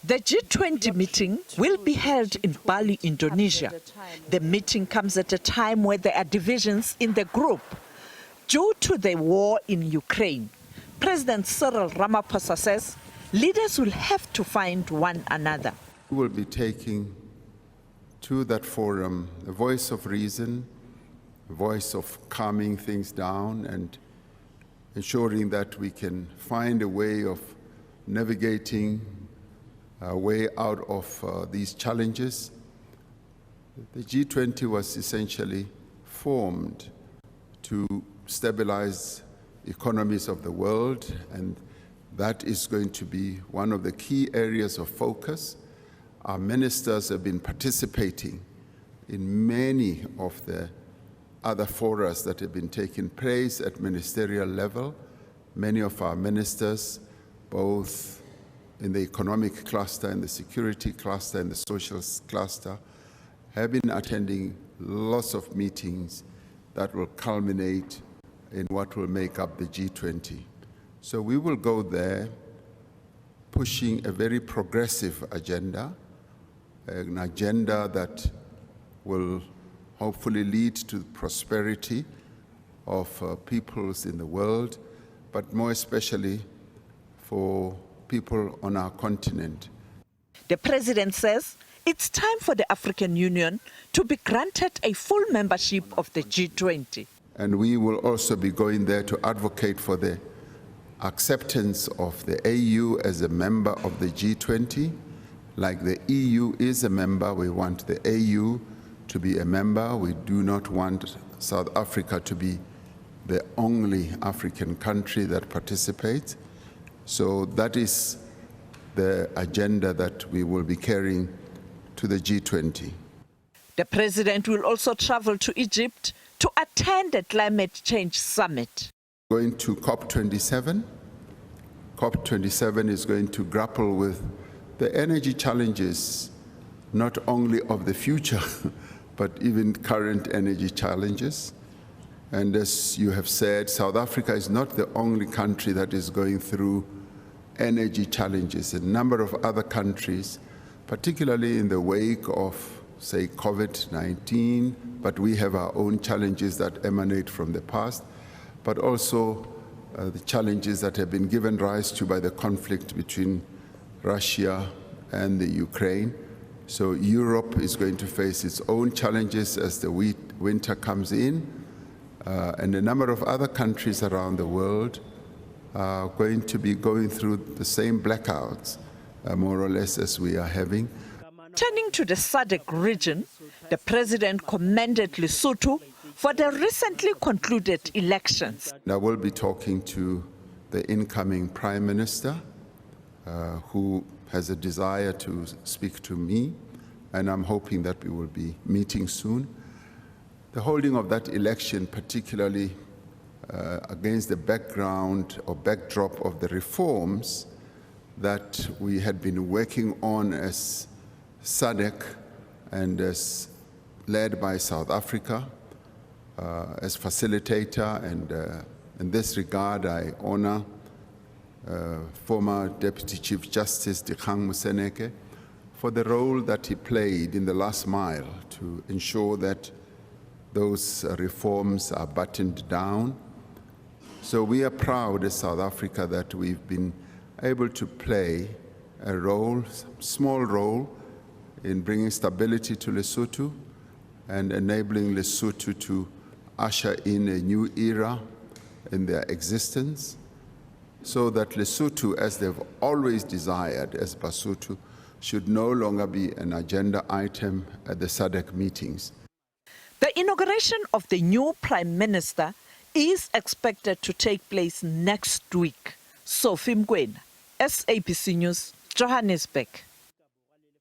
The G20 meeting will be held in Bali, Indonesia. The meeting comes at a time where there are divisions in the group due to the war in Ukraine. President Cyril Ramaphosa says leaders will have to find one another. We will be taking to that forum a voice of reason, a voice of calming things down and ensuring that we can find a way of navigating a way out of these challenges. The G20 was essentially formed to stabilize economies of the world, and that is going to be one of the key areas of focus. Our ministers have been participating in many of the other forums that have been taking place at ministerial level. Many of our ministers, both in the economic cluster, in the security cluster, and the social cluster, have been attending lots of meetings that will culminate in what will make up the G20. So we will go there pushing a very progressive agenda, an agenda that will hopefully lead to prosperity of peoples in the world, but more especially for people on our continent. The president says it's time for the African Union to be granted a full membership of the G20. And we will also be going there to advocate for the acceptance of the AU as a member of the G20. Like the EU is a member, we want the AU to be a member. We do not want South Africa to be the only African country that participates. So that is the agenda that we will be carrying to the G20. The president will also travel to Egypt to attend the climate change summit. Going to COP27. COP27 is going to grapple with the energy challenges, not only of the future, but even current energy challenges. And as you have said, South Africa is not the only country that is going through energy challenges. A number of other countries, particularly in the wake of, say, COVID-19, but we have our own challenges that emanate from the past, but also the challenges that have been given rise to by the conflict between Russia and the Ukraine. So Europe is going to face its own challenges as the winter comes in, and a number of other countries around the world are going to be going through the same blackouts, more or less, as we are having. Turning to the SADC region, the president commended Lesotho for the recently concluded elections. I will be talking to the incoming Prime Minister, who has a desire to speak to me, and I'm hoping that we will be meeting soon. The holding of that election, particularly against the background or backdrop of the reforms that we had been working on as SADC and as led by South Africa as facilitator, and in this regard I honor former Deputy Chief Justice Dikgang Moseneke for the role that he played in the last mile to ensure that those reforms are buttoned down. So we are proud as South Africa that we've been able to play a role, small role, in bringing stability to Lesotho and enabling Lesotho to usher in a new era in their existence, so that Lesotho, as they've always desired as Basotho, should no longer be an agenda item at the SADC meetings. The inauguration of the new Prime Minister is expected to take place next week. Sophie Mkwena, SABC News, Johannesburg.